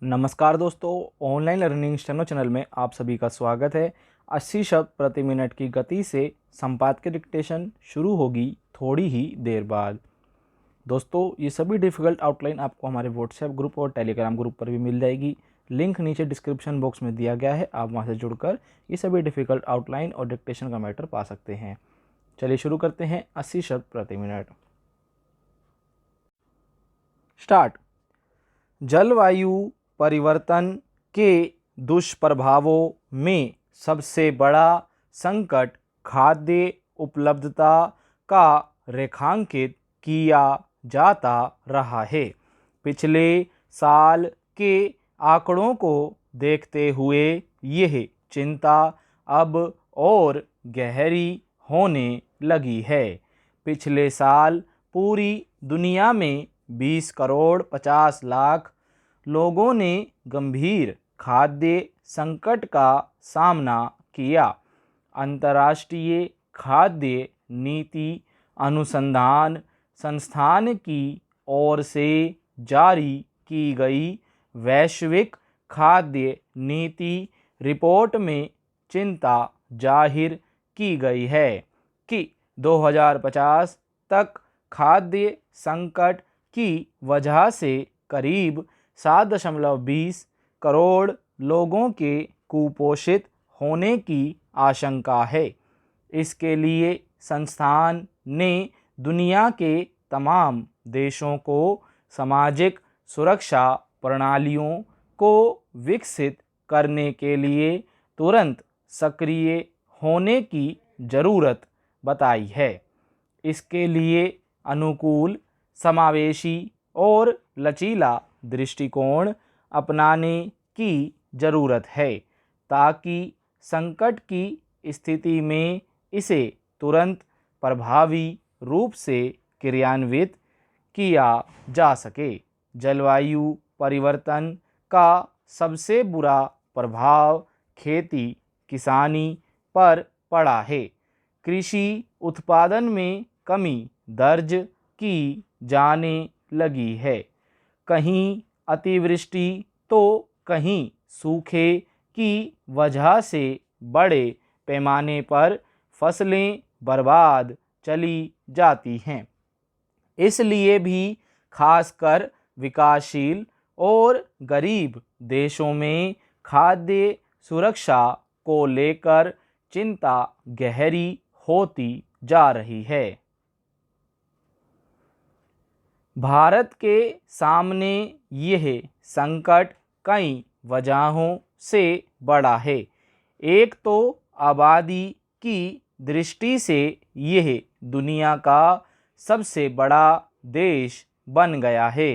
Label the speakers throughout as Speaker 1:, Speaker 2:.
Speaker 1: नमस्कार दोस्तों, online learning steno channel में आप सभी का स्वागत है। 80 शब्द प्रति मिनट की गति से संपादकीय डिक्टेशन शुरू होगी थोड़ी ही देर बाद। दोस्तों, ये सभी डिफ़िकल्ट आउटलाइन आपको हमारे व्हाट्सएप ग्रुप और टेलीग्राम ग्रुप पर भी मिल जाएगी। लिंक नीचे डिस्क्रिप्शन बॉक्स में दिया गया है, आप वहाँ से जुड़कर ये सभी डिफ़िकल्ट आउटलाइन और डिक्टेशन का मैटर पा सकते हैं। चलिए शुरू करते हैं। 80 शब्द प्रति मिनट। स्टार्ट। जलवायु परिवर्तन के दुष्प्रभावों में सबसे बड़ा संकट खाद्य उपलब्धता का रेखांकित किया जाता रहा है। पिछले साल के आंकड़ों को देखते हुए यह चिंता अब और गहरी होने लगी है। पिछले साल पूरी दुनिया में 20 करोड़ 50 लाख लोगों ने गंभीर खाद्य संकट का सामना किया। अंतर्राष्ट्रीय खाद्य नीति अनुसंधान संस्थान की ओर से जारी की गई वैश्विक खाद्य नीति रिपोर्ट में चिंता जाहिर की गई है कि 2050 तक खाद्य संकट की वजह से करीब 7.20 करोड़ लोगों के कुपोषित होने की आशंका है। इसके लिए संस्थान ने दुनिया के तमाम देशों को सामाजिक सुरक्षा प्रणालियों को विकसित करने के लिए तुरंत सक्रिय होने की ज़रूरत बताई है। इसके लिए अनुकूल, समावेशी और लचीला दृष्टिकोण अपनाने की ज़रूरत है ताकि संकट की स्थिति में इसे तुरंत प्रभावी रूप से क्रियान्वित किया जा सके। जलवायु परिवर्तन का सबसे बुरा प्रभाव खेती किसानी पर पड़ा है। कृषि उत्पादन में कमी दर्ज की जाने लगी है। कहीं अतिवृष्टि तो कहीं सूखे की वजह से बड़े पैमाने पर फसलें बर्बाद चली जाती हैं। इसलिए भी खासकर विकासशील और गरीब देशों में खाद्य सुरक्षा को लेकर चिंता गहरी होती जा रही है। भारत के सामने यह संकट कई वजहों से बड़ा है। एक तो आबादी की दृष्टि से यह दुनिया का सबसे बड़ा देश बन गया है।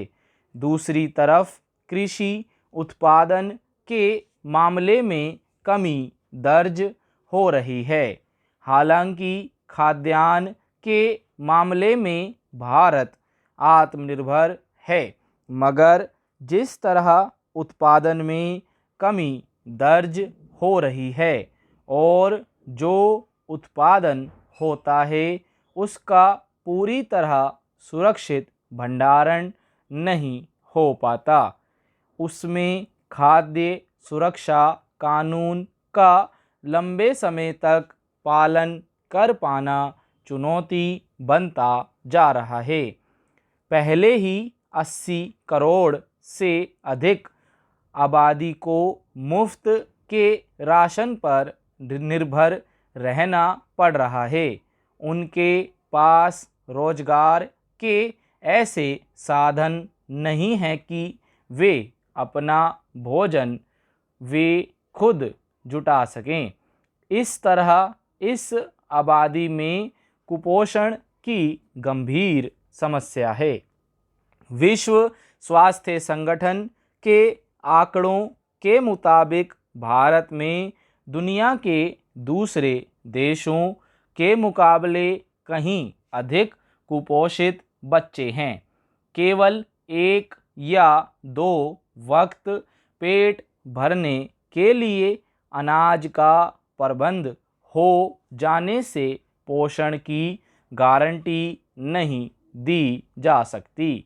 Speaker 1: दूसरी तरफ कृषि उत्पादन के मामले में कमी दर्ज हो रही है। हालांकि खाद्यान्न के मामले में भारत आत्मनिर्भर है, मगर जिस तरह उत्पादन में कमी दर्ज हो रही है और जो उत्पादन होता है उसका पूरी तरह सुरक्षित भंडारण नहीं हो पाता, उसमें खाद्य सुरक्षा कानून का लंबे समय तक पालन कर पाना चुनौती बनता जा रहा है। पहले ही 80 करोड़ से अधिक आबादी को मुफ्त के राशन पर निर्भर रहना पड़ रहा है। उनके पास रोजगार के ऐसे साधन नहीं हैं कि वे अपना भोजन वे खुद जुटा सकें। इस तरह इस आबादी में कुपोषण की गंभीर समस्या है। विश्व स्वास्थ्य संगठन के आंकड़ों के मुताबिक भारत में दुनिया के दूसरे देशों के मुकाबले कहीं अधिक कुपोषित बच्चे हैं। केवल 1 या 2 वक्त पेट भरने के लिए अनाज का प्रबंध हो जाने से पोषण की गारंटी नहीं दी जा सकती।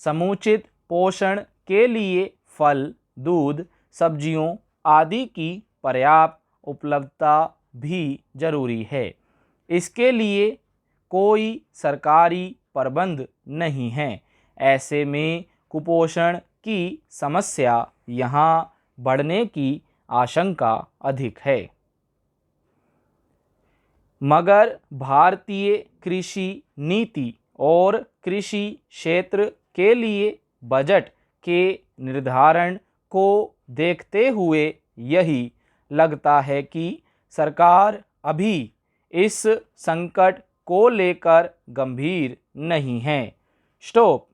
Speaker 1: समुचित पोषण के लिए फल, दूध, सब्जियों आदि की पर्याप्त उपलब्धता भी जरूरी है। इसके लिए कोई सरकारी प्रबंध नहीं है। ऐसे में कुपोषण की समस्या यहाँ बढ़ने की आशंका अधिक है। मगर भारतीय कृषि नीति और कृषि क्षेत्र के लिए बजट के निर्धारण को देखते हुए यही लगता है कि सरकार अभी इस संकट को लेकर गंभीर नहीं है। स्टॉप।